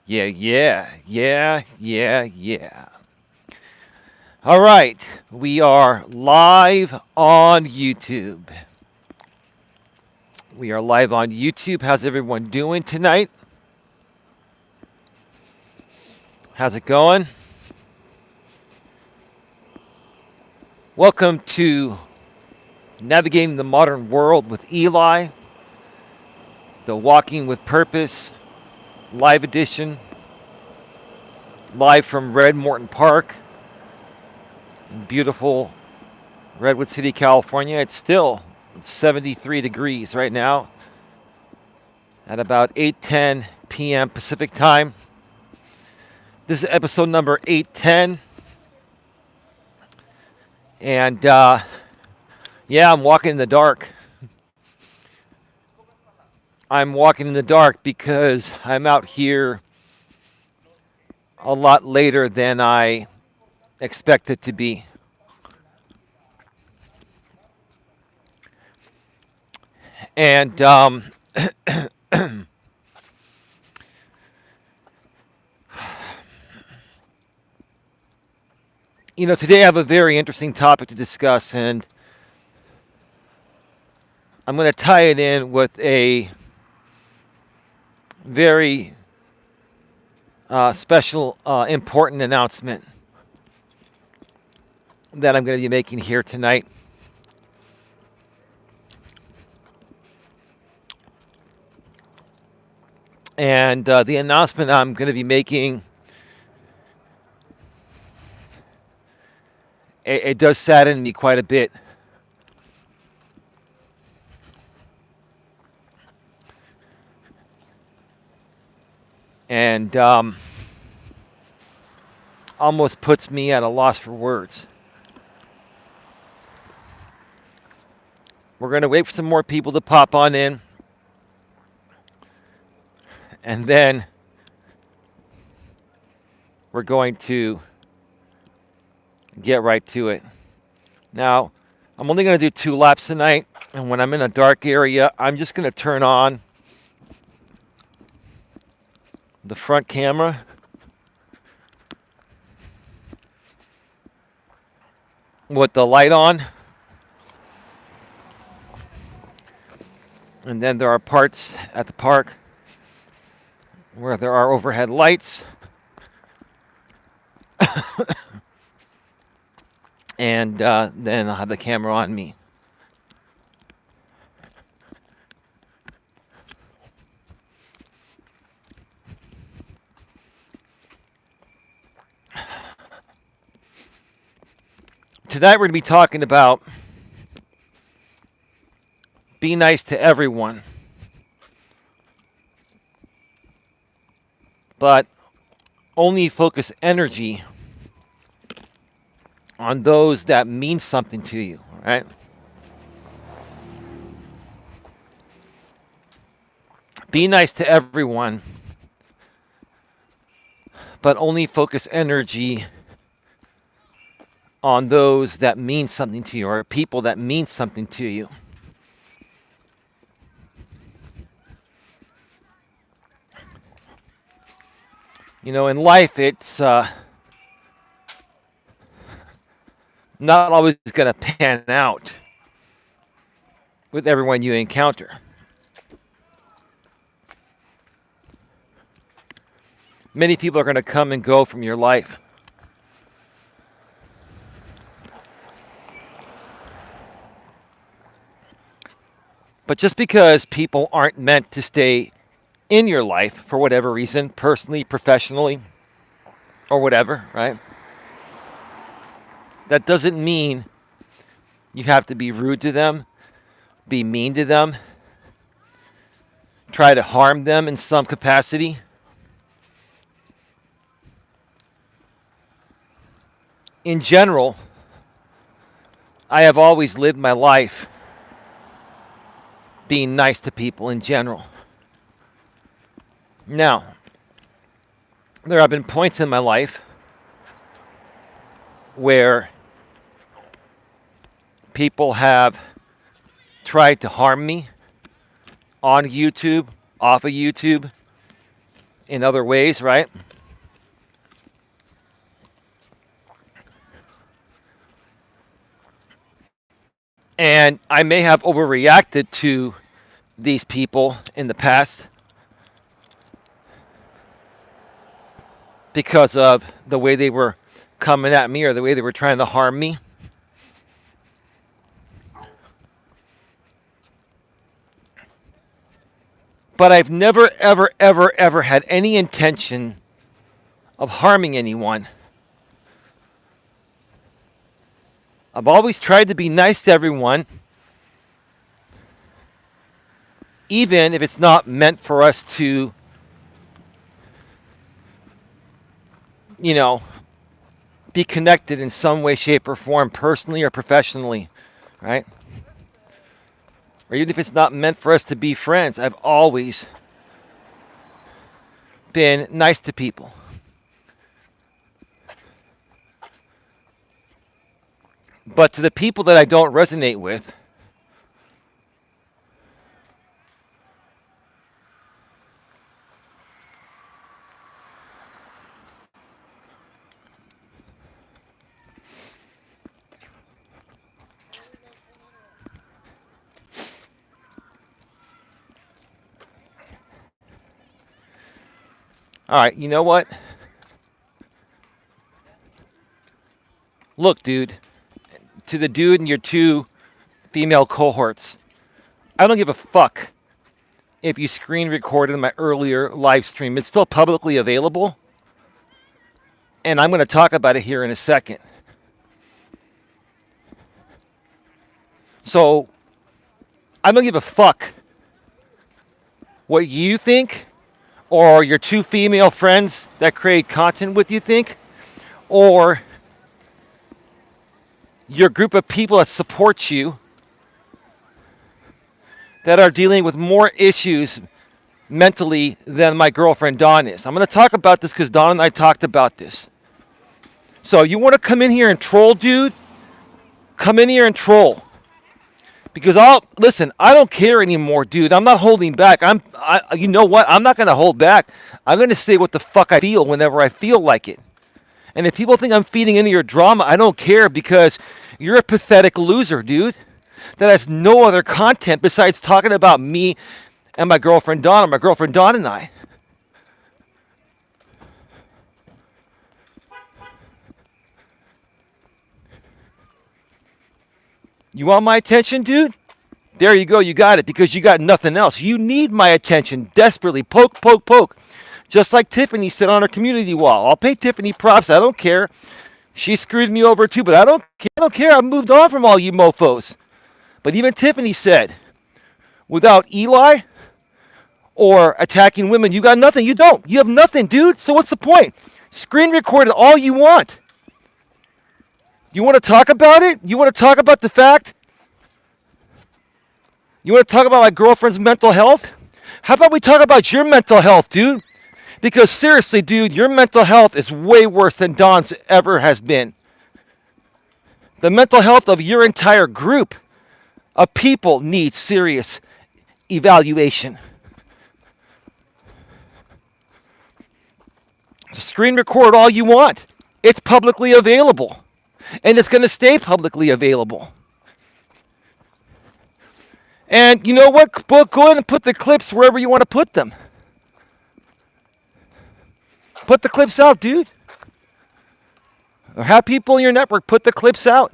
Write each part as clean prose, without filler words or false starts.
Yeah, yeah, yeah, yeah, yeah. All right, we are live on YouTube. We are live on YouTube. How's everyone doing tonight? How's it going? Welcome to Navigating the Modern World with Eli, the Walking with Purpose live edition, live from Red Morton Park in beautiful Redwood City, California. It's still 73 degrees right now at about 8:10 p.m. Pacific time. This is episode number 810. And yeah, I'm walking in the dark. I'm walking in the dark because I'm out here a lot later than I expected to be. And today I have a very interesting topic to discuss, and I'm going to tie it in with a very special, important announcement that I'm going to be making here tonight. And the announcement I'm going to be making, it does sadden me quite a bit. And almost puts me at a loss for words. We're going to wait for some more people to pop on in. And then we're going to get right to it. Now, I'm only going to do 2 laps tonight. And when I'm in a dark area, I'm just going to turn on the front camera. With the light on. And then there are parts at the park where there are overhead lights. And then I'll have the camera on me. Tonight we're going to be talking about be nice to everyone, but only focus energy on those that mean something to you, right? Be nice to everyone, but only focus energy on those that mean something to you, or people that mean something to you. In life, it's not always going to pan out with everyone you encounter. Many people are going to come and go from your life. But just because people aren't meant to stay in your life for whatever reason, personally, professionally, or whatever, right? That doesn't mean you have to be rude to them, be mean to them, try to harm them in some capacity. In general, I have always lived my life being nice to people in general. Now, there have been points in my life where people have tried to harm me on YouTube, off of YouTube, in other ways, right? And I may have overreacted to these people in the past because of the way they were coming at me or the way they were trying to harm me. But I've never, ever, ever, ever had any intention of harming anyone. I've always tried to be nice to everyone, even if it's not meant for us to, you know, be connected in some way, shape, or form, personally or professionally, right? Or even if it's not meant for us to be friends, I've always been nice to people. But to the people that I don't resonate with, all right, you know what? Look, dude, to the dude and your two female cohorts, I don't give a fuck if you screen recorded my earlier live stream. It's still publicly available, and I'm going to talk about it here in a second. So, I don't give a fuck what you think or your two female friends that create content with you think, or your group of people that support you that are dealing with more issues mentally than my girlfriend Dawn is. I'm going to talk about this because Dawn and I talked about this. So you want to come in here and troll, dude? Come in here and troll. Because listen, I don't care anymore, dude. I'm not holding back. You know what? I'm not going to hold back. I'm going to say what the fuck I feel whenever I feel like it. And if people think I'm feeding into your drama, I don't care because you're a pathetic loser, dude. That has no other content besides talking about me and my girlfriend Dawn, or my girlfriend Dawn and I. You want my attention, dude? There you go, you got it, because you got nothing else. You need my attention desperately. Poke, poke, poke. Just like Tiffany said on her community wall. I'll pay Tiffany props. I don't care. She screwed me over too, but I don't care. I don't care. I've moved on from all you mofos. But even Tiffany said, without Eli or attacking women, you got nothing. You don't. You have nothing, dude. So what's the point? Screen record it all you want. You want to talk about it? You want to talk about the fact? You want to talk about my girlfriend's mental health? How about we talk about your mental health, dude? Because seriously, dude, your mental health is way worse than Dawn's ever has been. The mental health of your entire group of people needs serious evaluation. So screen record all you want. It's publicly available. And it's going to stay publicly available. And you know what? Go ahead and put the clips wherever you want to put them. Put the clips out, dude. Or have people in your network put the clips out.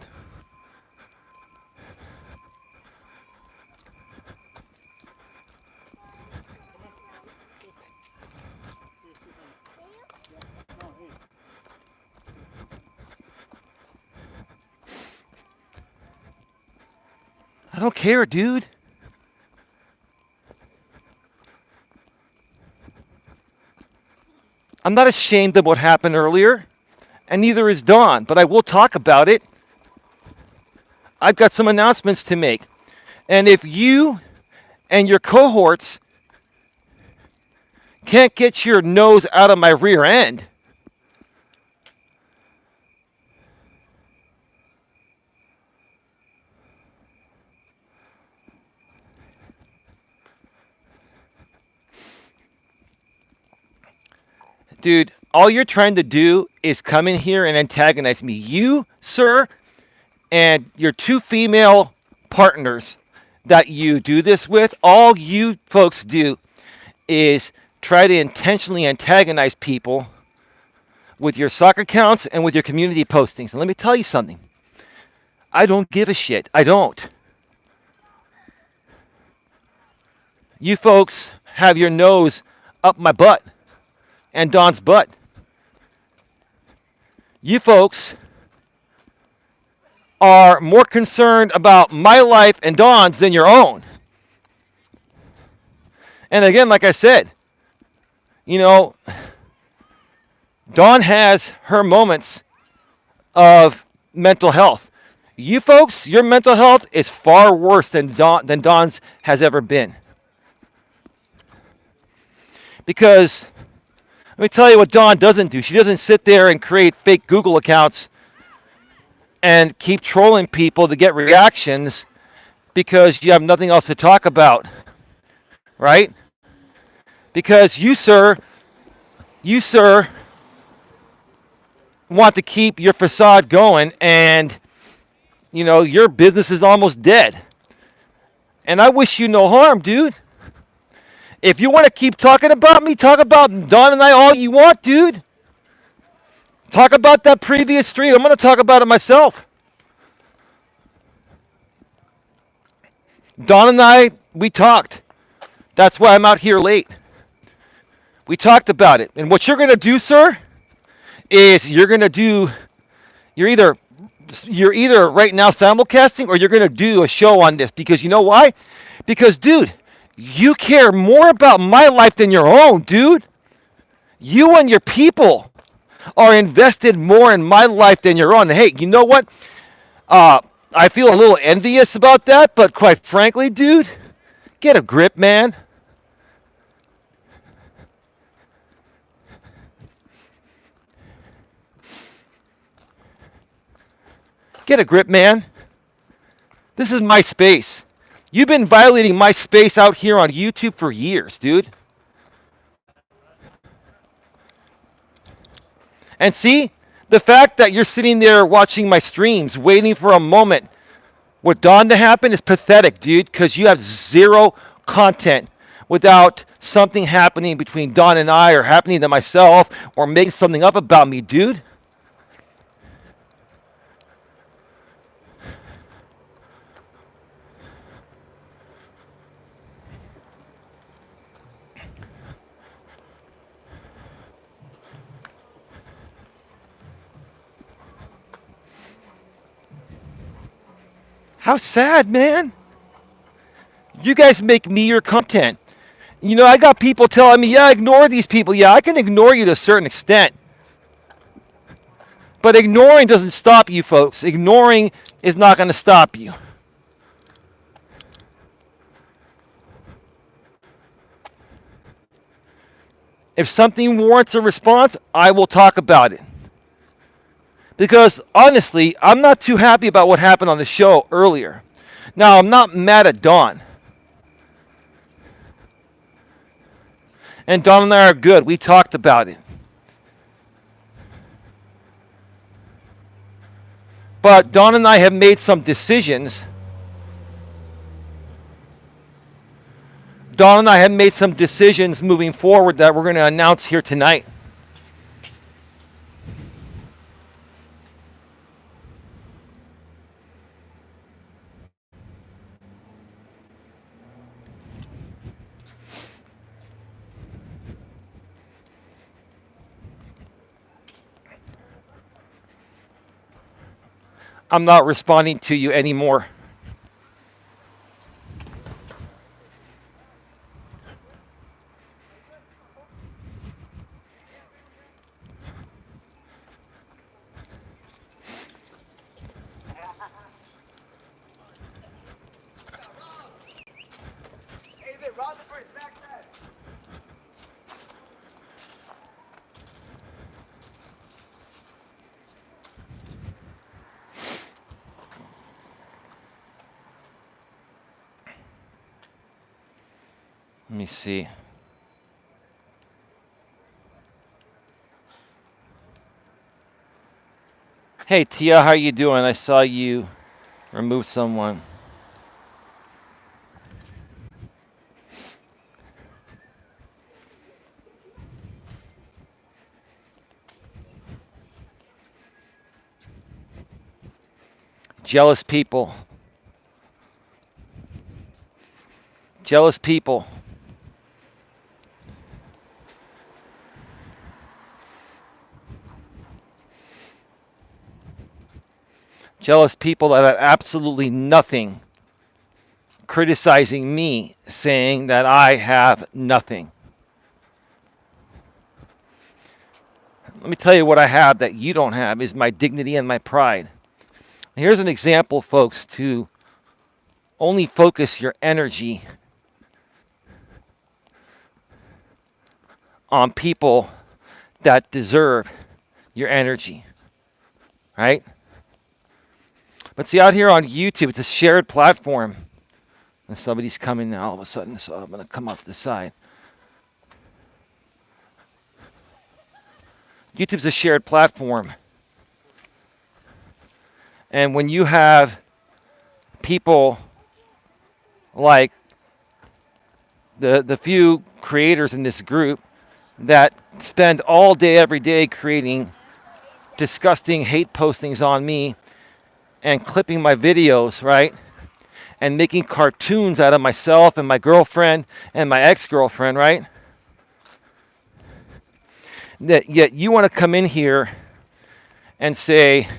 I don't care, dude. I'm not ashamed of what happened earlier, and neither is Dawn, but I will talk about it. I've got some announcements to make. And if you and your cohorts can't get your nose out of my rear end, Dude, all you're trying to do is come in here and antagonize me. You, sir, and your two female partners that you do this with, all you folks do is try to intentionally antagonize people with your soccer accounts and with your community postings. And let me tell you something. I don't give a shit. I don't. You folks have your nose up my butt and Don's butt. You folks are more concerned about my life and Don's than your own. And again, like I said, you know, Dawn has her moments of mental health. You folks, your mental health is far worse than Dawn's has ever been. Because let me tell you what Dawn doesn't do. She doesn't sit there and create fake Google accounts and keep trolling people to get reactions because you have nothing else to talk about. Right? Because you, sir, want to keep your facade going, and you know your business is almost dead. And I wish you no harm, dude. If you want to keep talking about me, talk about Don and I all you want, dude. Talk about that previous stream. I'm going to talk about it myself. Don and I, we talked. That's why I'm out here late. We talked about it. And what you're going to do, sir, is you're either right now simulcasting or you're going to do a show on this. Because you know why? Because, dude, you care more about my life than your own, dude. You and your people are invested more in my life than your own. Hey, you know what? I feel a little envious about that, but quite frankly, dude, get a grip, man. Get a grip, man. This is my space. You've been violating my space out here on YouTube for years, dude. And see, the fact that you're sitting there watching my streams, waiting for a moment with Dawn to happen is pathetic, dude, because you have zero content without something happening between Dawn and I or happening to myself or making something up about me, dude. How sad, man. You guys make me your content. You know, I got people telling me, yeah, ignore these people. Yeah, I can ignore you to a certain extent. But ignoring doesn't stop you, folks. Ignoring is not going to stop you. If something warrants a response, I will talk about it. Because honestly, I'm not too happy about what happened on the show earlier. Now, I'm not mad at Dawn. And Dawn and I are good. We talked about it. But Dawn and I have made some decisions. Dawn and I have made some decisions moving forward that we're going to announce here tonight. I'm not responding to you anymore. Let me see. Hey Tia, how you doing? I saw you remove someone. Jealous people. Jealous people. Jealous people that have absolutely nothing criticizing me, saying that I have nothing. Let me tell you what I have that you don't have is my dignity and my pride. Here's an example, folks, to only focus your energy on people that deserve your energy, right? But see, out here on YouTube, it's a shared platform. And somebody's coming now all of a sudden, so I'm going to come up the side. YouTube's a shared platform. And when you have people like the few creators in this group that spend all day, every day creating disgusting hate postings on me and clipping my videos, right? And making cartoons out of myself and my girlfriend and my ex-girlfriend, right? That yet you want to come in here and say,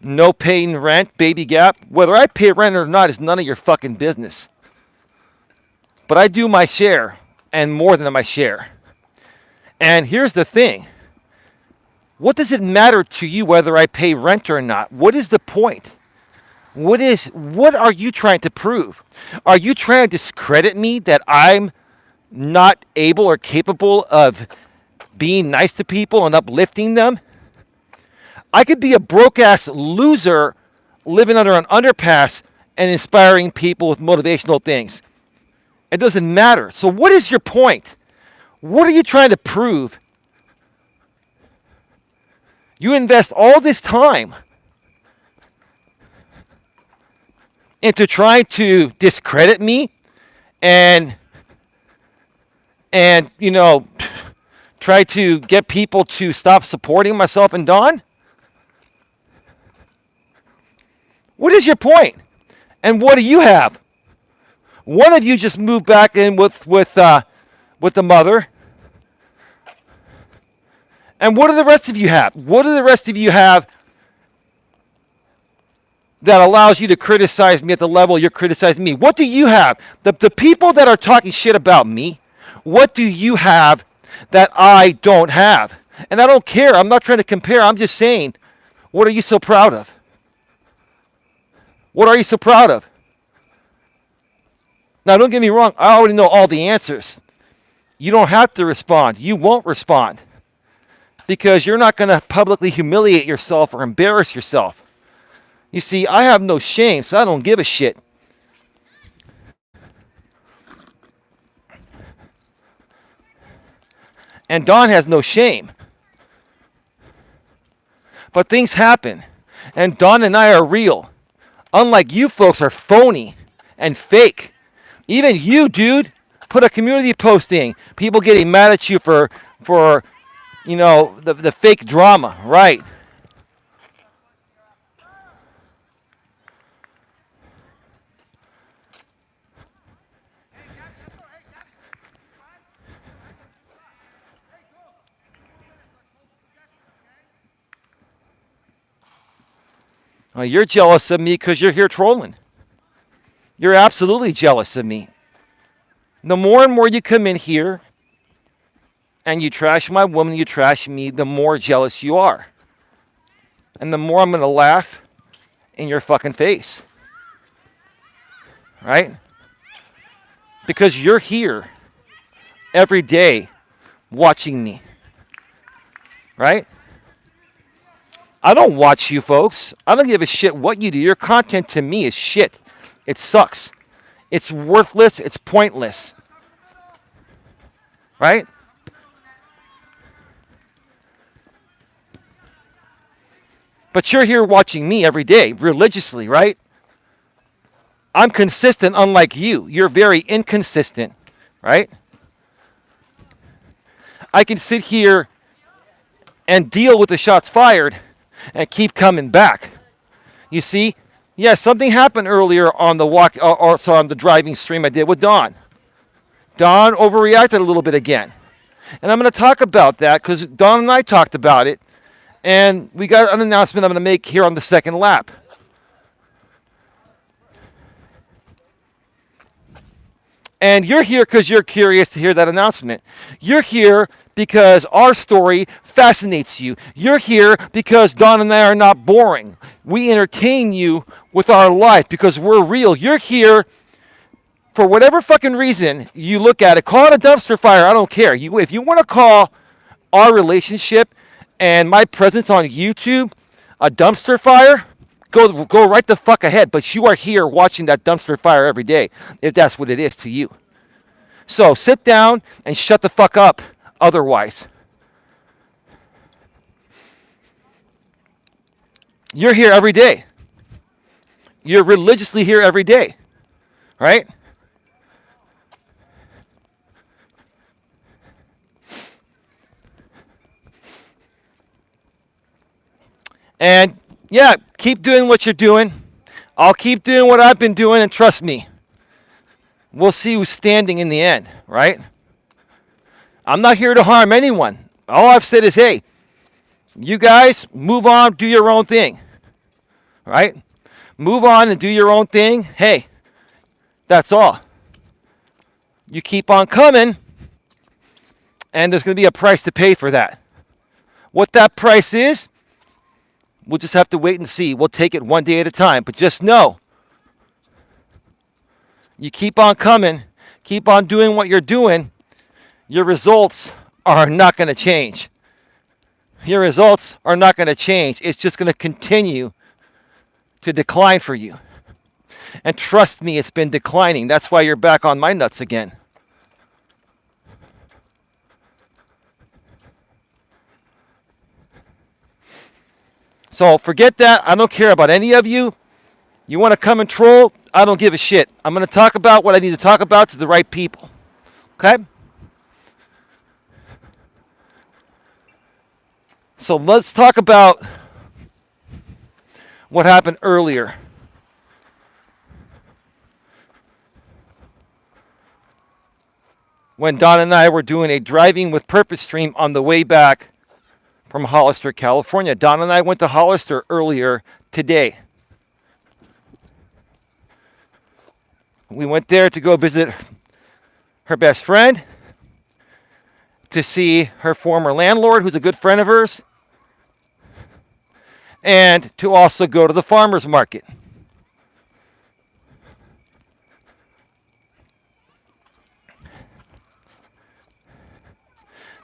no paying rent, baby gap. Whether I pay rent or not is none of your fucking business. But I do my share and more than my share. And here's the thing. What does it matter to you whether I pay rent or not? What is the point? What are you trying to prove? Are you trying to discredit me that I'm not able or capable of being nice to people and uplifting them? I could be a broke-ass loser living under an underpass and inspiring people with motivational things. It doesn't matter. So what is your point? What are you trying to prove? You invest all this time into trying to discredit me and try to get people to stop supporting myself and Don? What is your point? And what do you have? One of you just moved back in with the mother. And what do the rest of you have? What do the rest of you have that allows you to criticize me at the level you're criticizing me? What do you have? The people that are talking shit about me, what do you have that I don't have? And I don't care. I'm not trying to compare. I'm just saying, what are you so proud of? What are you so proud of? Now, don't get me wrong. I already know all the answers. You don't have to respond. You won't respond because you're not going to publicly humiliate yourself or embarrass yourself. You see, I have no shame, so I don't give a shit. And Don has no shame. But things happen. And Don and I are real. Unlike you folks are phony and fake. Even you, dude, put a community posting. People getting mad at you for the fake drama, right? Well, you're jealous of me because you're here trolling. You're absolutely jealous of me. The more and more you come in here and you trash my woman, you trash me, the more jealous you are. And the more I'm going to laugh in your fucking face. Right? Because you're here every day watching me. Right? I don't watch you folks. I don't give a shit what you do. Your content to me is shit. It sucks. It's worthless. It's pointless. Right? But you're here watching me every day, religiously, right? I'm consistent, unlike you. You're very inconsistent, right? I can sit here and deal with the shots fired and keep coming back. You see? Yeah, something happened earlier on the walk, or sorry, on the driving stream I did with Don. Don overreacted a little bit again. And I'm going to talk about that because Don and I talked about it. And we got an announcement I'm going to make here on the second lap. And you're here because you're curious to hear that announcement. You're here because our story fascinates you. You're here because Don and I are not boring. We entertain you with our life because we're real. You're here for whatever fucking reason you look at it. Call it a dumpster fire. I don't care. If you want to call our relationship and my presence on YouTube a dumpster fire, go right the fuck ahead. But you are here watching that dumpster fire every day, if that's what it is to you. So sit down and shut the fuck up otherwise. You're here every day. You're religiously here every day, right? And yeah, keep doing what you're doing. I'll keep doing what I've been doing, and trust me, we'll see who's standing in the end, right? I'm not here to harm anyone. All I've said is, hey, you guys move on, do your own thing, right? Move on and do your own thing. Hey, that's all. You keep on coming, and there's going to be a price to pay for that. What that price is, we'll just have to wait and see. We'll take it one day at a time. But just know, you keep on coming, keep on doing what you're doing, your results are not going to change. Your results are not going to change. It's just going to continue to decline for you. And trust me, it's been declining. That's why you're back on my nuts again. So forget that. I don't care about any of you. You want to come and troll? I don't give a shit. I'm going to talk about what I need to talk about to the right people. Okay? So let's talk about what happened earlier. When Don and I were doing a Driving with Purpose stream on the way back from Hollister, California. Don and I went to Hollister earlier today. We went there to go visit her best friend, to see her former landlord, who's a good friend of hers, and to also go to the farmer's market.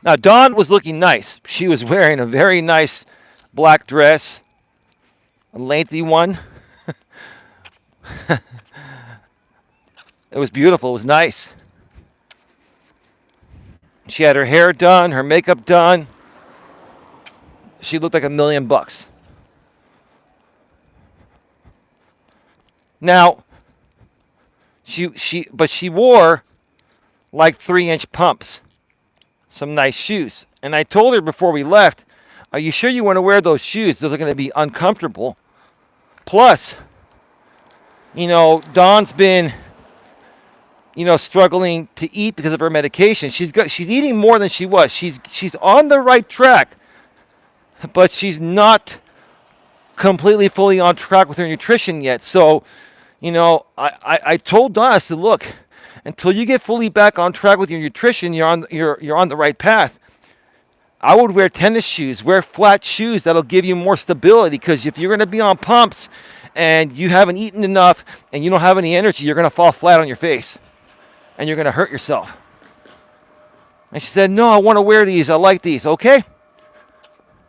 Now, Dawn was looking nice. She was wearing a very nice black dress, a lengthy one. It was beautiful. It was nice. She had her hair done, her makeup done. She looked like $1,000,000. Now, she wore like 3-inch pumps, some nice shoes. And I told her before we left, are you sure you want to wear those shoes? Those are going to be uncomfortable. Plus, Dawn's been, struggling to eat because of her medication. She's eating more than she was. She's on the right track, but she's not completely fully on track with her nutrition yet. So, I told Dawn, I said, look, until you get fully back on track with your nutrition, you're on the right path. I would wear tennis shoes, wear flat shoes. That'll give you more stability, because if you're going to be on pumps and you haven't eaten enough and you don't have any energy, you're going to fall flat on your face and you're going to hurt yourself. And she said, no, I want to wear these. I like these. Okay.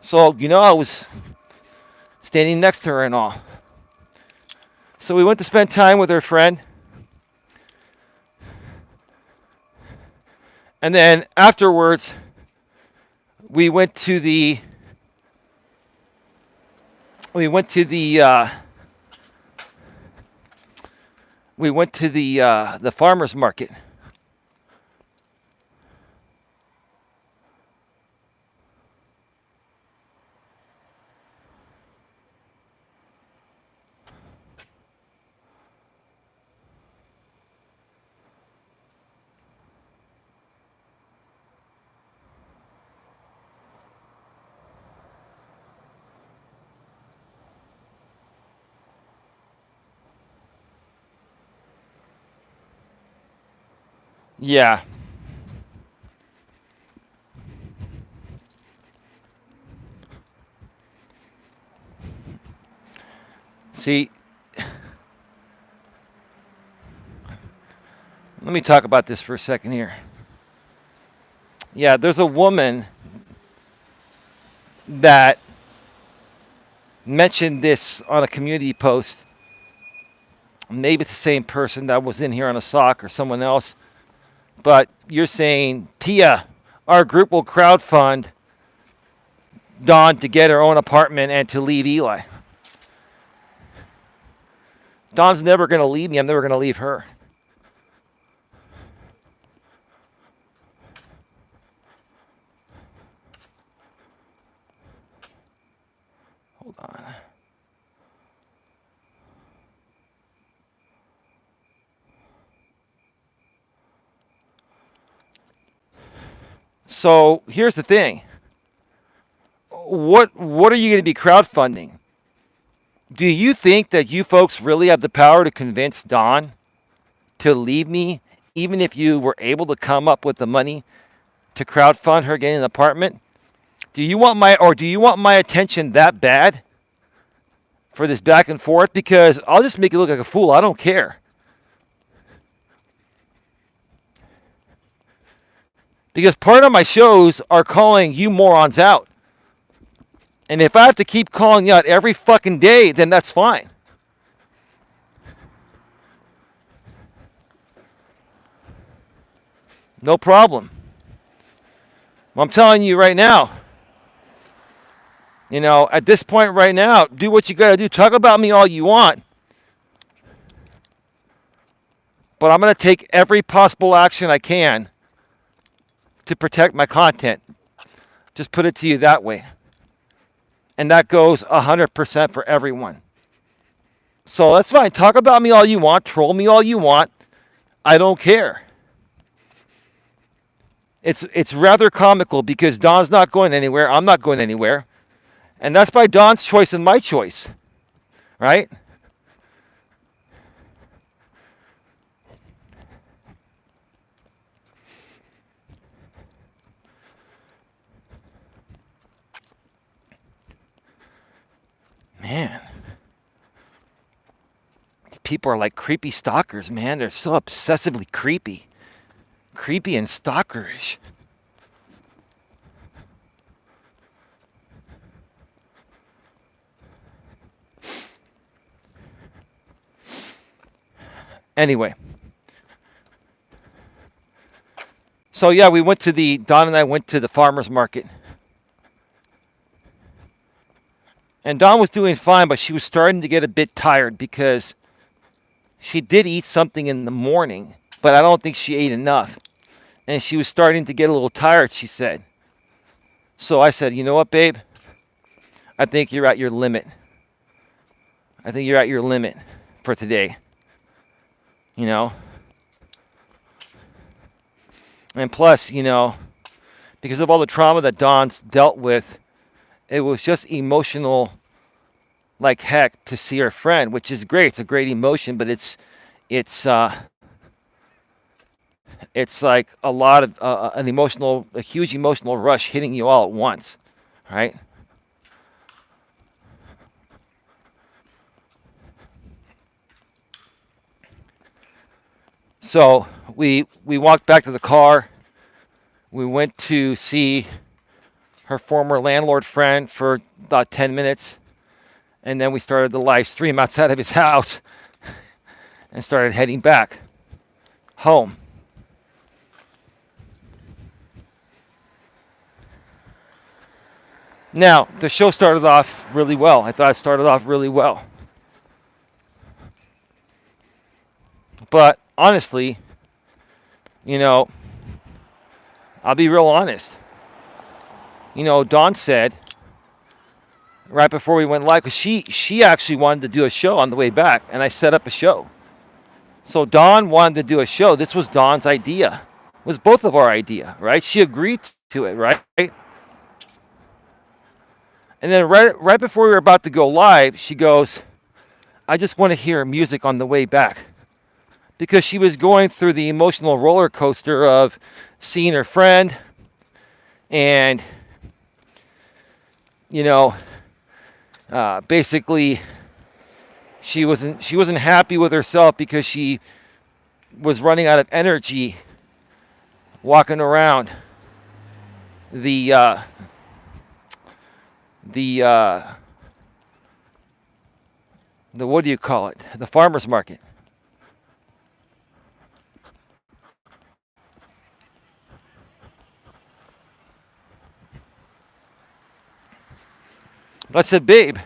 So, I was standing next to her and all. So we went to spend time with her friend. And then afterwards, we went to the we went to the farmers market. Yeah. See, let me talk about this for a second here. Yeah, there's a woman that mentioned this on a community post. Maybe it's the same person that was in here on a sock or someone else. But you're saying, Tia, our group will crowdfund Dawn to get her own apartment and to leave Eli. Dawn's never going to leave me. I'm never going to leave her. Hold on. So here's the thing. What are you going to be crowdfunding? Do you think that you folks really have the power to convince Dawn to leave me, even if you were able to come up with the money to crowdfund her getting an apartment? Do you want my attention that bad for this back and forth? Because I'll just make you look like a fool. I don't care. Because part of my shows are calling you morons out. And if I have to keep calling you out every fucking day, then that's fine. No problem. Well, I'm telling you right now, at this point right now, do what you got to do. Talk about me all you want. But I'm going to take every possible action I can to protect my content. Just put it to you that way. And that goes 100% for everyone. So that's fine. Talk about me all you want. Troll me all you want. I don't care. It's rather comical because Dawn's not going anywhere. I'm not going anywhere. And that's by Dawn's choice and my choice. Right? Man. These people are like creepy stalkers, man. They're so obsessively creepy. Creepy and stalkerish. Anyway. So yeah, Dawn and I went to the farmer's market. And Dawn was doing fine, but she was starting to get a bit tired because she did eat something in the morning, but I don't think she ate enough. And she was starting to get a little tired, she said. So I said, you know what, babe? I think you're at your limit. I think you're at your limit for today. And plus, because of all the trauma that Dawn's dealt with, it was just emotional like heck to see her friend, which is great. It's a great emotion, but it's like a lot of a huge emotional rush hitting you all at once, right? So we walked back to the car. We went to see her former landlord friend for about 10 minutes. And then we started the live stream outside of his house and started heading back home. Now, the show started off really well. I thought it started off really well. But honestly, you know, I'll be real honest. Dawn said right before we went live, because she actually wanted to do a show on the way back, and I set up a show. So Dawn wanted to do a show. This was Dawn's idea. It was both of our idea, right? She agreed to it, right? And then right before we were about to go live, she goes, I just want to hear music on the way back. Because she was going through the emotional roller coaster of seeing her friend and, basically she wasn't happy with herself because she was running out of energy walking around the what do you call it? The farmer's market. I said, babe,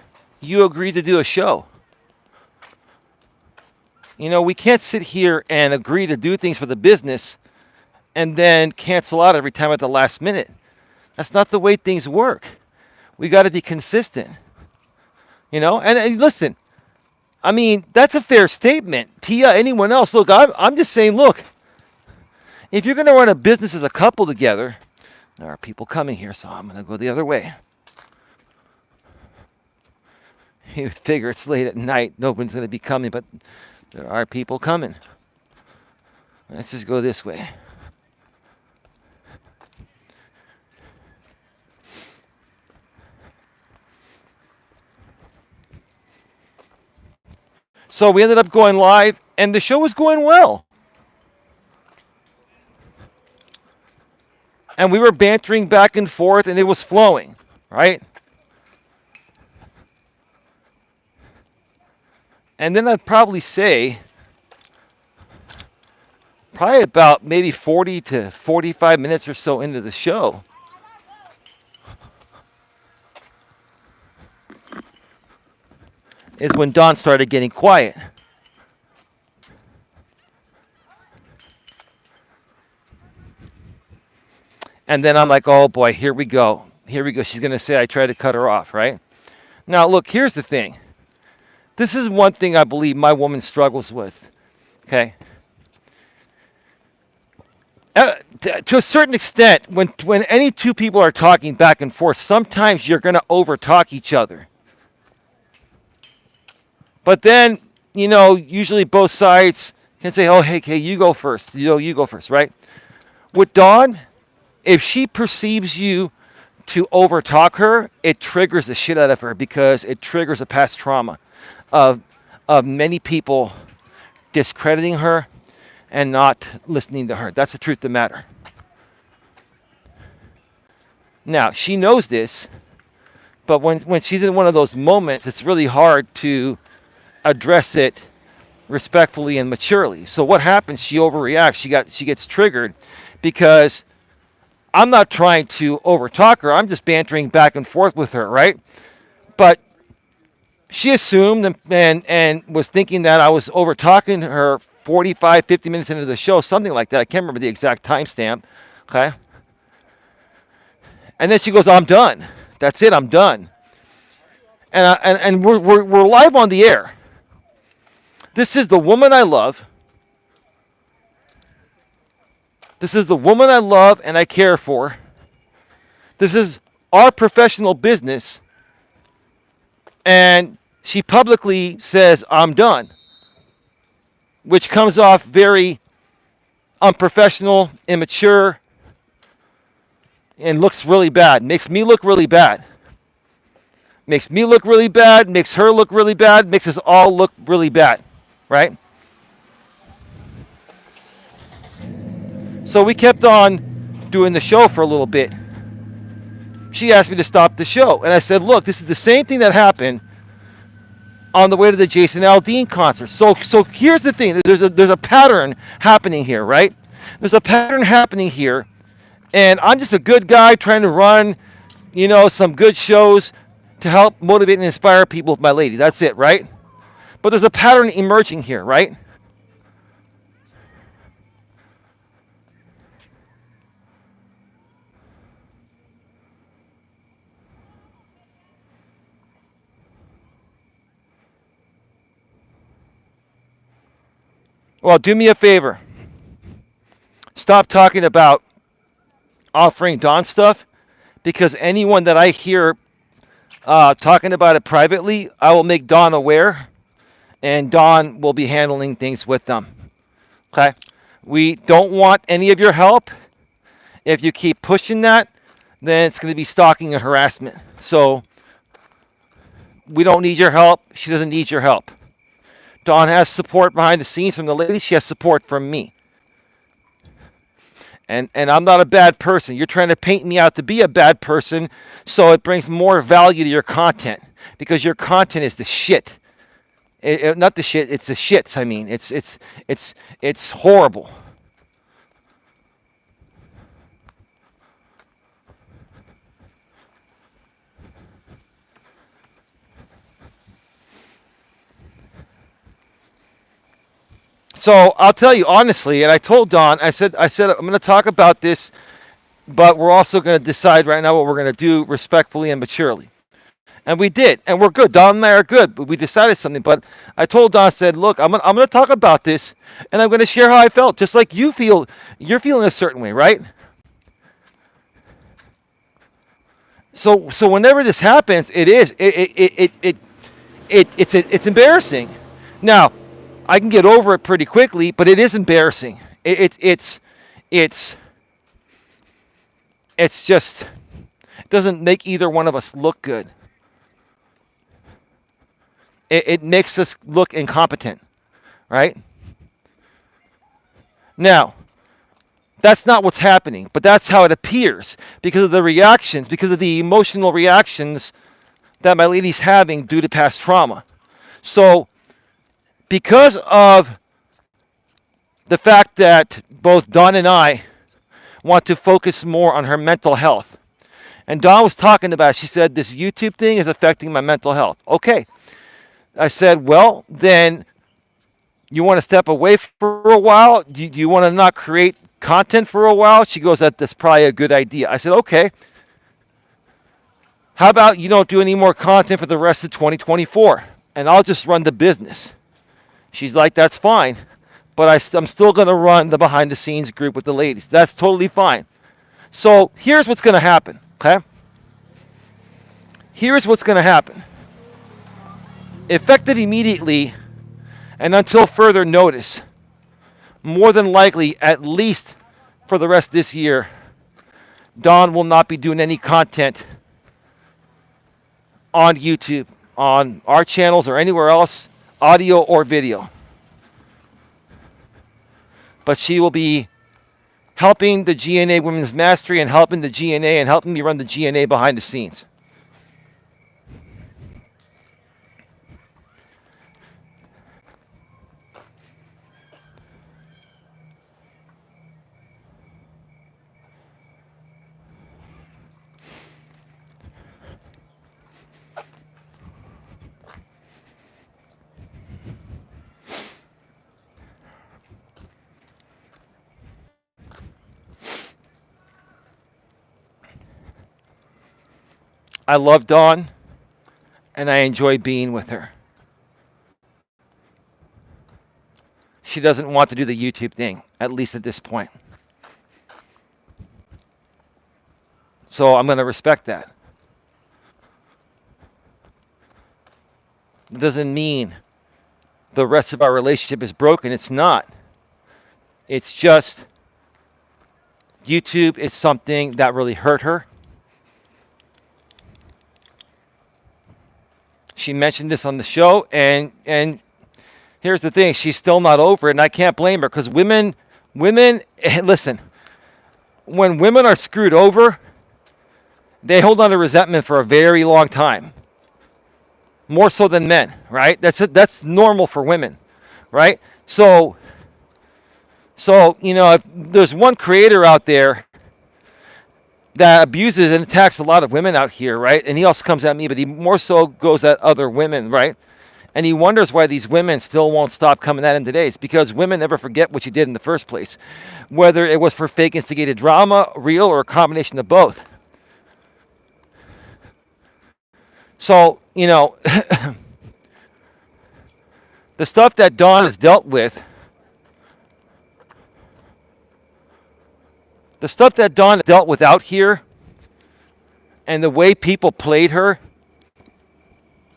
you agreed to do a show. We can't sit here and agree to do things for the business and then cancel out every time at the last minute. That's not the way things work. We got to be consistent. And listen, I mean, that's a fair statement. Tia, anyone else, look, I'm just saying, look, if you're going to run a business as a couple together, there are people coming here, so I'm going to go the other way. You figure it's late at night, no one's going to be coming, but there are people coming. Let's just go this way. So we ended up going live, and the show was going well. And we were bantering back and forth, and it was flowing, right? And then I'd probably say, about maybe 40 to 45 minutes or so into the show, is when Dawn started getting quiet. And then I'm like, oh boy, here we go. Here we go. She's going to say I tried to cut her off, right? Now, look, here's the thing. This is one thing I believe my woman struggles with, okay? To a certain extent, when any two people are talking back and forth, sometimes you're going to over-talk each other. But then, usually both sides can say, oh, hey, you go first. You go first, right? With Dawn, if she perceives you to over-talk her, it triggers the shit out of her because it triggers a past trauma of many people discrediting her and not listening to her. That's the truth of the matter. Now, she knows this, but when she's in one of those moments, it's really hard to address it respectfully and maturely. So what happens? She overreacts. She gets triggered because I'm not trying to overtalk her. I'm just bantering back and forth with her, right? But she assumed and was thinking that I was overtalking her 45, 50 minutes into the show, something like that. I can't remember the exact timestamp, okay? And then she goes, I'm done. That's it, I'm done. And we're live on the air. This is the woman I love. This is the woman I love and I care for. This is our professional business. And she publicly says, I'm done. Which comes off very unprofessional, immature, and looks really bad. Makes me look really bad. Makes me look really bad, makes her look really bad, makes us all look really bad. Right? So we kept on doing the show for a little bit. She asked me to stop the show. And I said, look, this is the same thing that happened on the way to the Jason Aldean concert. So here's the thing. There's a pattern happening here, right? There's a pattern happening here. And I'm just a good guy trying to run some good shows to help motivate and inspire people with my lady. That's it, right? But there's a pattern emerging here, right? Well, do me a favor. Stop talking about offering Dawn stuff, because anyone that I hear talking about it privately, I will make Dawn aware, and Dawn will be handling things with them. Okay? We don't want any of your help. If you keep pushing that, then it's going to be stalking and harassment. So we don't need your help. She doesn't need your help. Dawn has support behind the scenes from the ladies. She has support from me. And I'm not a bad person. You're trying to paint me out to be a bad person, so it brings more value to your content, because your content is the shit. Not the shit. It's the shits. I mean, it's horrible. So I'll tell you honestly, and I told Dawn, I said I'm going to talk about this, but we're also going to decide right now what we're going to do respectfully and maturely. And we did, and we're good. Dawn and I are good, but we decided something. But I told Dawn, I said, look, I'm going to talk about this, and I'm going to share how I felt, just like you feel. You're feeling a certain way, right? So whenever this happens, it's embarrassing. Now, I can get over it pretty quickly, but it is embarrassing. It's just, it doesn't make either one of us look good. It makes us look incompetent, right? Now, that's not what's happening, but that's how it appears because of the reactions, because of the emotional reactions that my lady's having due to past trauma. So, because of the fact that both Dawn and I want to focus more on her mental health, and Dawn was talking about, she said, this YouTube thing is affecting my mental health. Okay. I said, well, then you want to step away for a while? Do you want to not create content for a while? She goes, that's probably a good idea. I said, okay. How about you don't do any more content for the rest of 2024, and I'll just run the business? She's like, that's fine, but I'm still going to run the behind-the-scenes group with the ladies. That's totally fine. So here's what's going to happen, okay? Here's what's going to happen. Effective immediately and until further notice, more than likely, at least for the rest of this year, Dawn will not be doing any content on YouTube, on our channels or anywhere else, audio or video. But she will be helping the GNA Women's Mastery and helping the GNA and helping me run the GNA behind the scenes. I love Dawn, and I enjoy being with her. She doesn't want to do the YouTube thing, at least at this point. So I'm going to respect that. It doesn't mean the rest of our relationship is broken. It's not. It's just YouTube is something that really hurt her. She mentioned this on the show, and here's the thing, she's still not over it, and I can't blame her, because women, listen, when women are screwed over, they hold on to resentment for a very long time. More so than men, right? That's normal for women, right? So if there's one creator out there that abuses and attacks a lot of women out here, right? And he also comes at me, but he more so goes at other women, right? And he wonders why these women still won't stop coming at him today. It's because women never forget what you did in the first place, whether it was for fake instigated drama, real, or a combination of both. So, the stuff that Dawn has dealt with, out here, and the way people played her,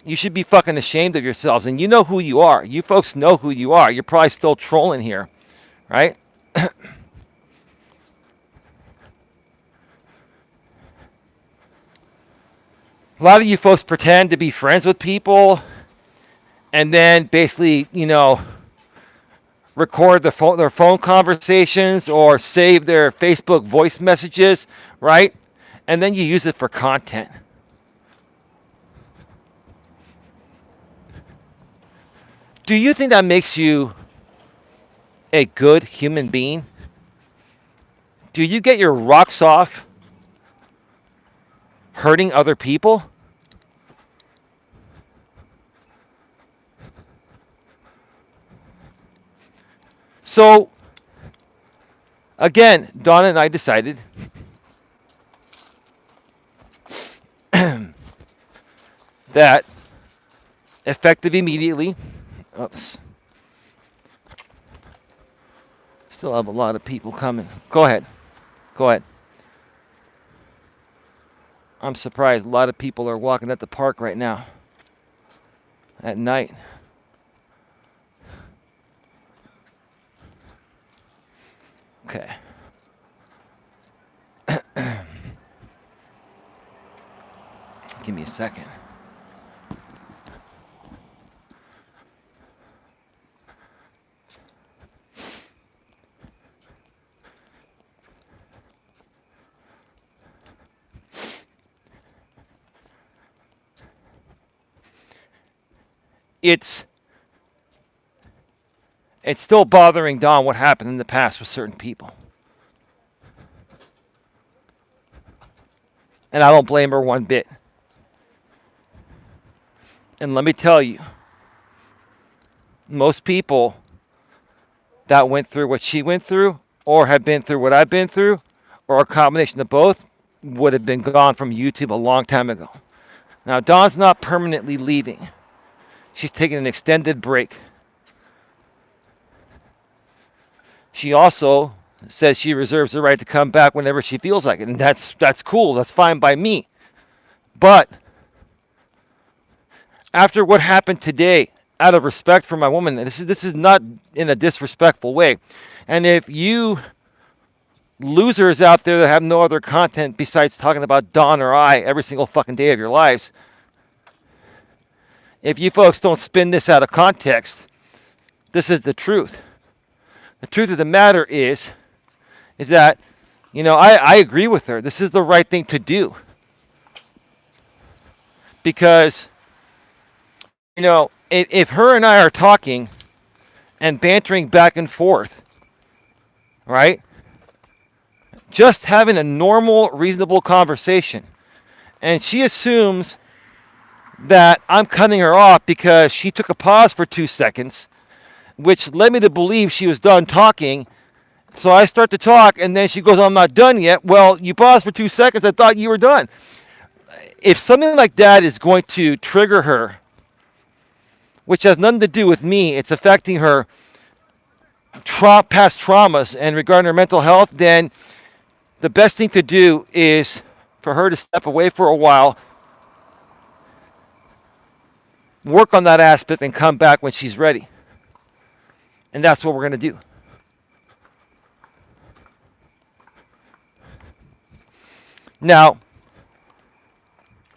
you should be fucking ashamed of yourselves. And you know who you are. You folks know who you are. You're probably still trolling here, right? A lot of you folks pretend to be friends with people and then basically, record their phone conversations or save their Facebook voice messages, right? And then you use it for content. Do you think that makes you a good human being? Do you get your rocks off hurting other people? So, again, Donna and I decided that effective immediately. Oops. Still have a lot of people coming. Go ahead. I'm surprised a lot of people are walking at the park right now at night. Okay. Give me a second. It's still bothering Dawn what happened in the past with certain people. And I don't blame her one bit. And let me tell you, most people that went through what she went through, or have been through what I've been through, or a combination of both, would have been gone from YouTube a long time ago. Now, Dawn's not permanently leaving. She's taking an extended break. She also says she reserves the right to come back whenever she feels like it, and that's cool. That's fine by me. But after what happened today, out of respect for my woman, and this is not in a disrespectful way. And if you losers out there that have no other content besides talking about Dawn or I every single fucking day of your lives, if you folks don't spin this out of context, this is the truth. The truth of the matter is that, I agree with her. This is the right thing to do. Because, if her and I are talking and bantering back and forth, right? Just having a normal, reasonable conversation, and she assumes that I'm cutting her off because she took a pause for 2 seconds, which led me to believe she was done talking. So I start to talk, and then she goes, I'm not done yet. Well, you paused for 2 seconds. I thought you were done. If something like that is going to trigger her, which has nothing to do with me, it's affecting her past traumas and regarding her mental health, then the best thing to do is for her to step away for a while, work on that aspect, and come back when she's ready. And that's what we're going to do. Now,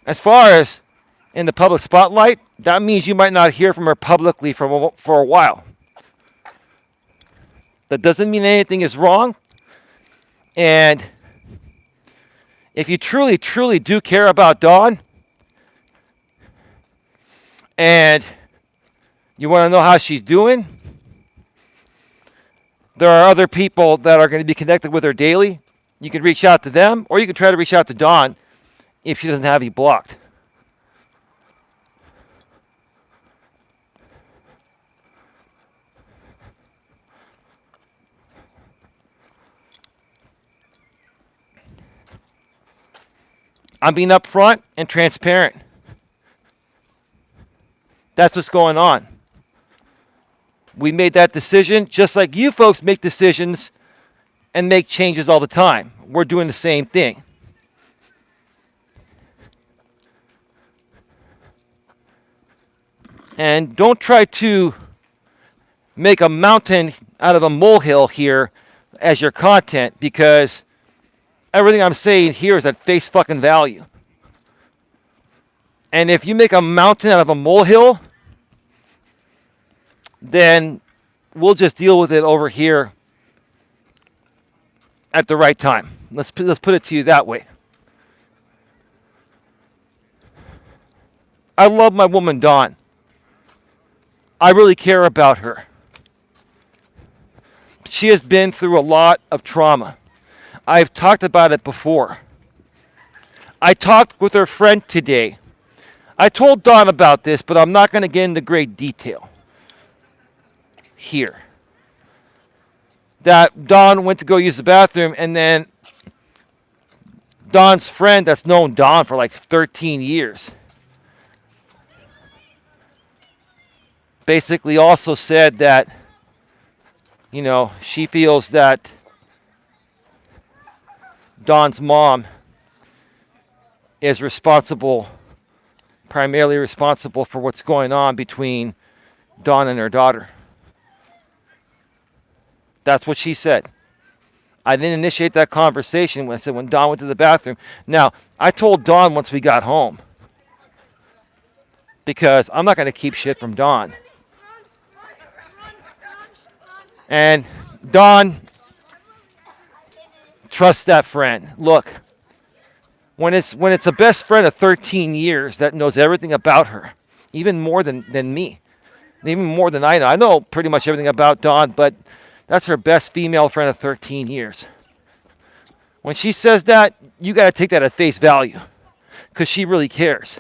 as far as in the public spotlight, that means you might not hear from her publicly for a while. That doesn't mean anything is wrong. And if you truly, truly do care about Dawn, and you want to know how she's doing, there are other people that are going to be connected with her daily You can reach out to them, or you can try to reach out to Dawn if she doesn't have you blocked. I'm being upfront and transparent. That's what's going on. We made that decision just like you folks make decisions and make changes all the time. We're doing the same thing. And don't try to make a mountain out of a molehill here as your content, because everything I'm saying here is at face fucking value. And if you make a mountain out of a molehill, then we'll just deal with it over here at the right time. Let's put it to you that way. I love my woman Dawn. I really care about her. She has been through a lot of trauma. I've talked about it before. I talked with her friend today. I told Dawn about this, but I'm not going to get into great detail here. That Dawn went to go use the bathroom, and then Dawn's friend that's known Dawn for like 13 years basically also said that, you know, she feels that Dawn's mom is primarily responsible for what's going on between Dawn and her daughter. That's what she said. I didn't initiate that conversation. I said when Dawn went to the bathroom. Now, I told Dawn once we got home, because I'm not going to keep shit from Dawn. And Dawn, trust that friend. Look, when it's a best friend of 13 years that knows everything about her, even more than me, even more than I know. I know pretty much everything about Dawn, but that's her best female friend of 13 years. When she says that, you got to take that at face value, because she really cares.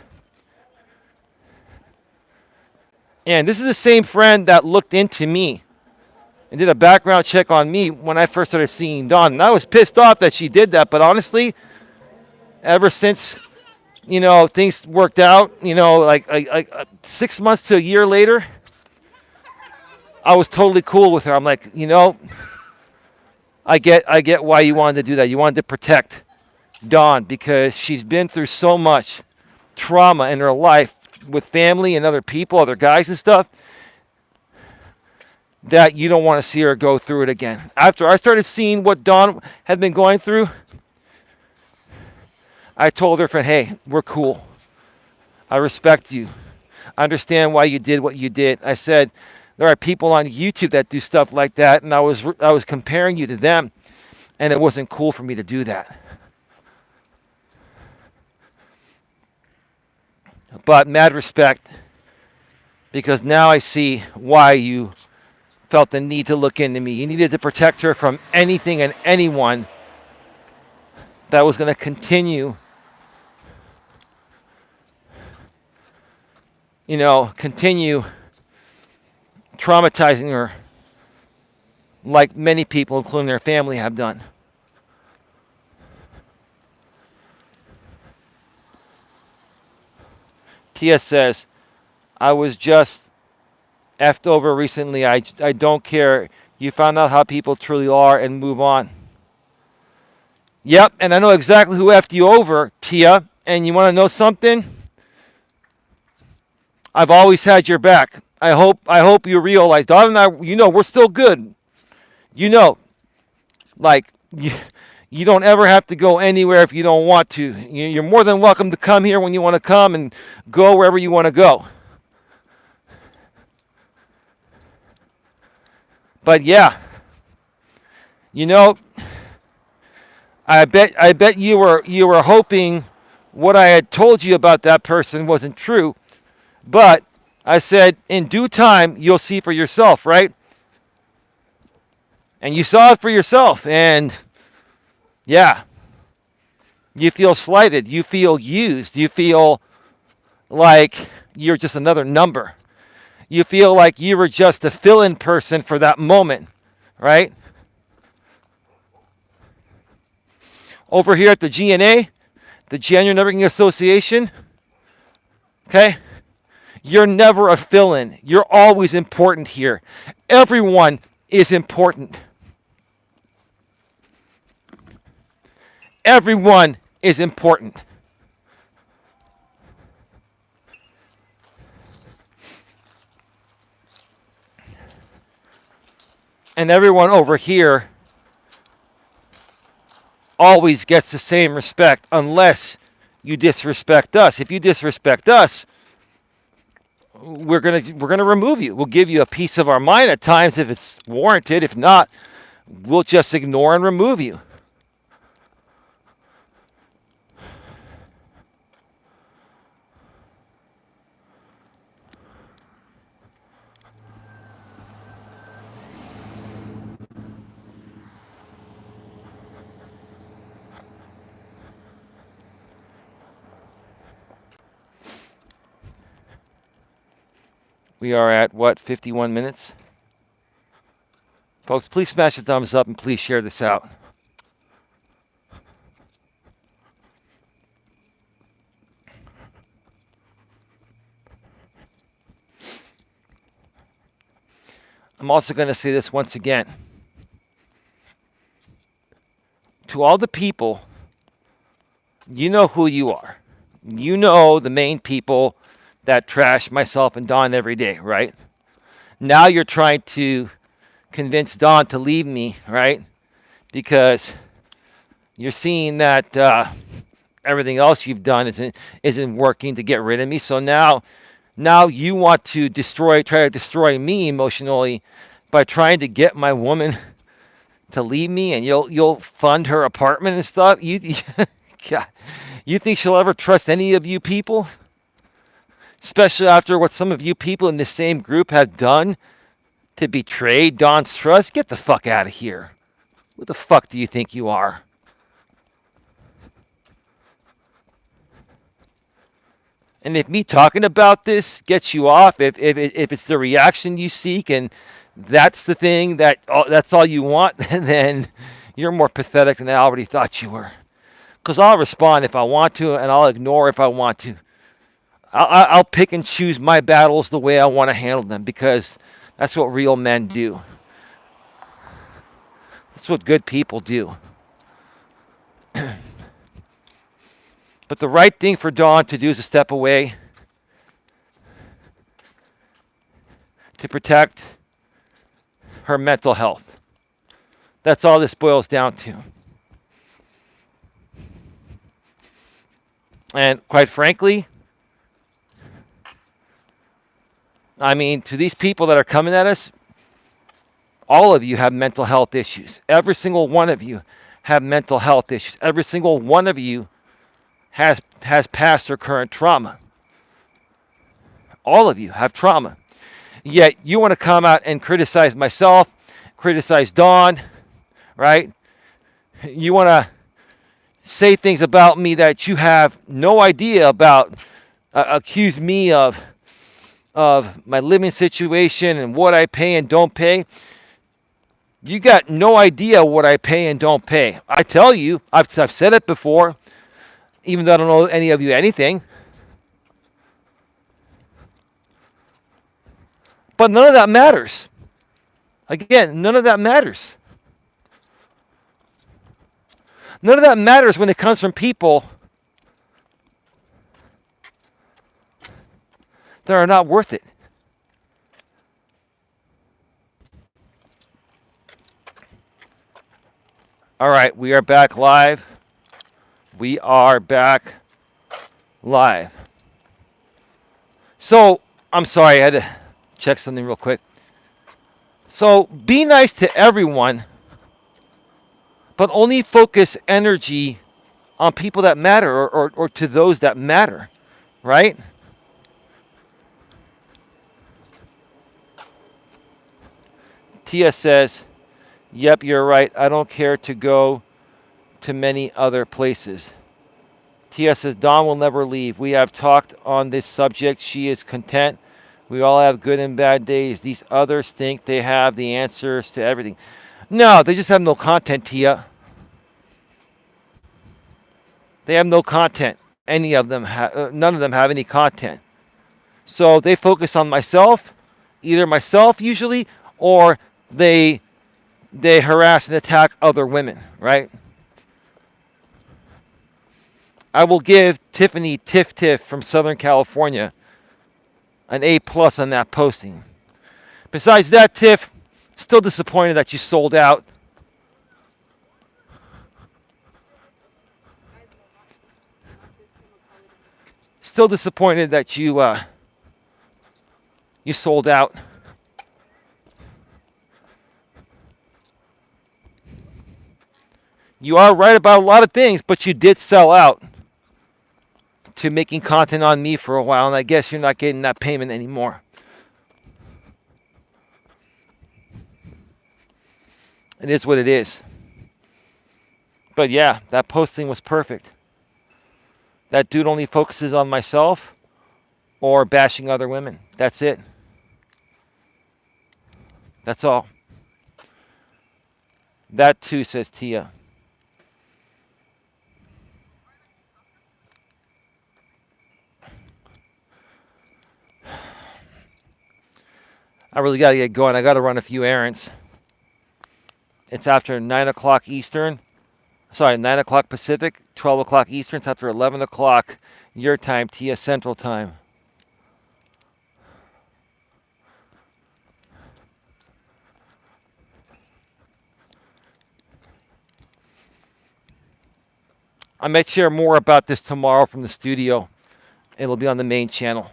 And this is the same friend that looked into me and did a background check on me when I first started seeing Dawn. And I was pissed off that she did that, but honestly, ever since, you know, things worked out, you know, like 6 months to a year later, I was totally cool with her. I'm like, you know, I get why you wanted to do that. You wanted to protect Dawn because she's been through so much trauma in her life with family and other people, other guys and stuff, that you don't want to see her go through it again. After I started seeing what Dawn had been going through, I told her, friend, hey, we're cool. I respect you. I understand why you did what you did. I said, there are people on YouTube that do stuff like that, and I was comparing you to them, and it wasn't cool for me to do that. But mad respect, because now I see why you felt the need to look into me. You needed to protect her from anything and anyone that was going to continue, continue traumatizing her like many people, including their family, have done. Tia says, I was just effed over recently. I don't care. You found out how people truly are and move on. Yep, and I know exactly who effed you over, Tia. And you want to know something? I've always had your back. I hope you realize, Don and I, we're still good. You don't ever have to go anywhere if you don't want to. You're more than welcome to come here when you want to come and go wherever you want to go. But yeah, I bet you were hoping what I had told you about that person wasn't true. But I said, in due time, you'll see for yourself, right? And you saw it for yourself. And Yeah. You feel slighted. You feel used. You feel like you're just another number. You feel like you were just a fill-in person for that moment, right? Over here at the GNA, the Genuine Networking Association, okay? You're never a fill-in. You're always important here. Everyone is important. Everyone is important. And everyone over here always gets the same respect unless you disrespect us. If you disrespect us, we're gonna remove you. We'll give you a piece of our mind at times if it's warranted. If not, we'll just ignore and remove you. We are at what, 51 minutes? Folks, please smash the thumbs up and please share this out. I'm also going to say this once again. To all the people, you know who you are. You know the main people that trash myself and Don every day, right? Now you're trying to convince Don to leave me, right? Because you're seeing that everything else you've done isn't working to get rid of me. So now you want to try to destroy me emotionally by trying to get my woman to leave me, and you'll fund her apartment and stuff. God, you think she'll ever trust any of you people? Especially after what some of you people in this same group have done to betray Don's trust? Get the fuck out of here. Who the fuck do you think you are? And if me talking about this gets you off, if it's the reaction you seek and that's the thing that's all you want, then you're more pathetic than I already thought you were. Because I'll respond if I want to, and I'll ignore if I want to. I'll pick and choose my battles the way I want to handle them, because that's what real men do. That's what good people do. But the right thing for Dawn to do is to step away, to protect her mental health. That's all this boils down to. And quite frankly, I mean, to these people that are coming at us, all of you have mental health issues. Every single one of you have mental health issues. Every single one of you has past or current trauma. All of you have trauma. Yet you want to come out and criticize myself, criticize Dawn, right? You want to say things about me that you have no idea about, accuse me of my living situation and what I pay and don't pay. You got no idea what I pay and don't pay. I tell you, I've said it before, even though I don't know any of you anything. But none of that matters. Again, none of that matters. None of that matters when it comes from people that are not worth it. All right, we are back live. We are back live. So, I'm sorry, I had to check something real quick. So, be nice to everyone, but only focus energy on people that matter, or to those that matter, right? Tia says, yep, you're right. I don't care to go to many other places. Tia says, Dawn will never leave. We have talked on this subject. She is content. We all have good and bad days. These others think they have the answers to everything. No, they just have no content, Tia. They have no content. Any of them none of them have any content. So they focus on myself, either myself usually, or they harass and attack other women, right? I will give Tiffany Tiff Tiff from Southern California an A+ on that posting. Besides that, Tiff, still disappointed that you sold out. Still disappointed that you sold out. You are right about a lot of things, but you did sell out to making content on me for a while, and I guess you're not getting that payment anymore. It is what it is. But yeah, that posting was perfect. That dude only focuses on myself or bashing other women. That's it. That's all. That too, says Tia. I really got to get going. I got to run a few errands. It's after 9 o'clock Eastern. Sorry, 9 o'clock Pacific, 12 o'clock Eastern. It's after 11 o'clock your time, Tia Central Time. I might share more about this tomorrow from the studio. It'll be on the main channel.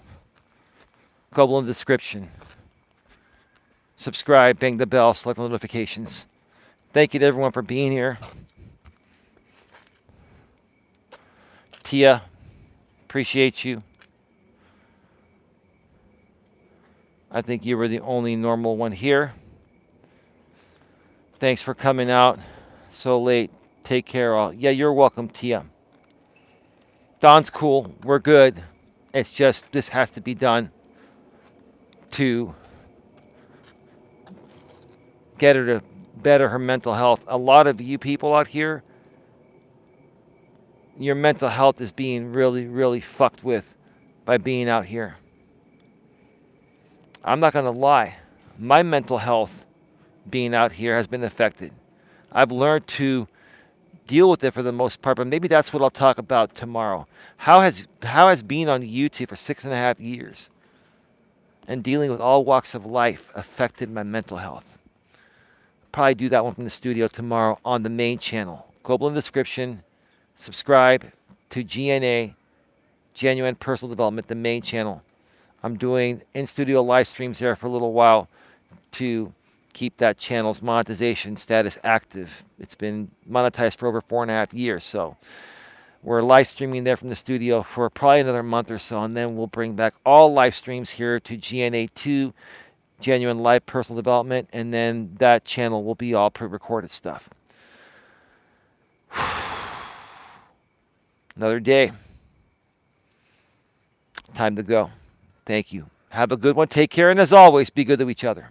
Global in the description. Subscribe, bang the bell, select notifications. Thank you to everyone for being here. Tia, appreciate you. I think you were the only normal one here. Thanks for coming out so late. Take care, all. Yeah, you're welcome, Tia. Don's cool. We're good. It's just this has to be done to get her to better her mental health. A lot of you people out here, your mental health is being really, really fucked with by being out here. I'm not going to lie. My mental health being out here has been affected. I've learned to deal with it for the most part, but maybe that's what I'll talk about tomorrow. How has being on YouTube for 6.5 years and dealing with all walks of life affected my mental health? Probably do that one from the studio tomorrow on the main channel. Global in the description. Subscribe to GNA, Genuine Personal Development, the main channel. I'm doing in-studio live streams there for a little while to keep that channel's monetization status active. It's been monetized for over 4.5 years, so we're live streaming there from the studio for probably another month or so, and then we'll bring back all live streams here to GNA2, Genuine Live Personal Development, and then that channel will be all pre-recorded stuff. Another day. Time to go. Thank you. Have a good one. Take care, and as always, be good to each other.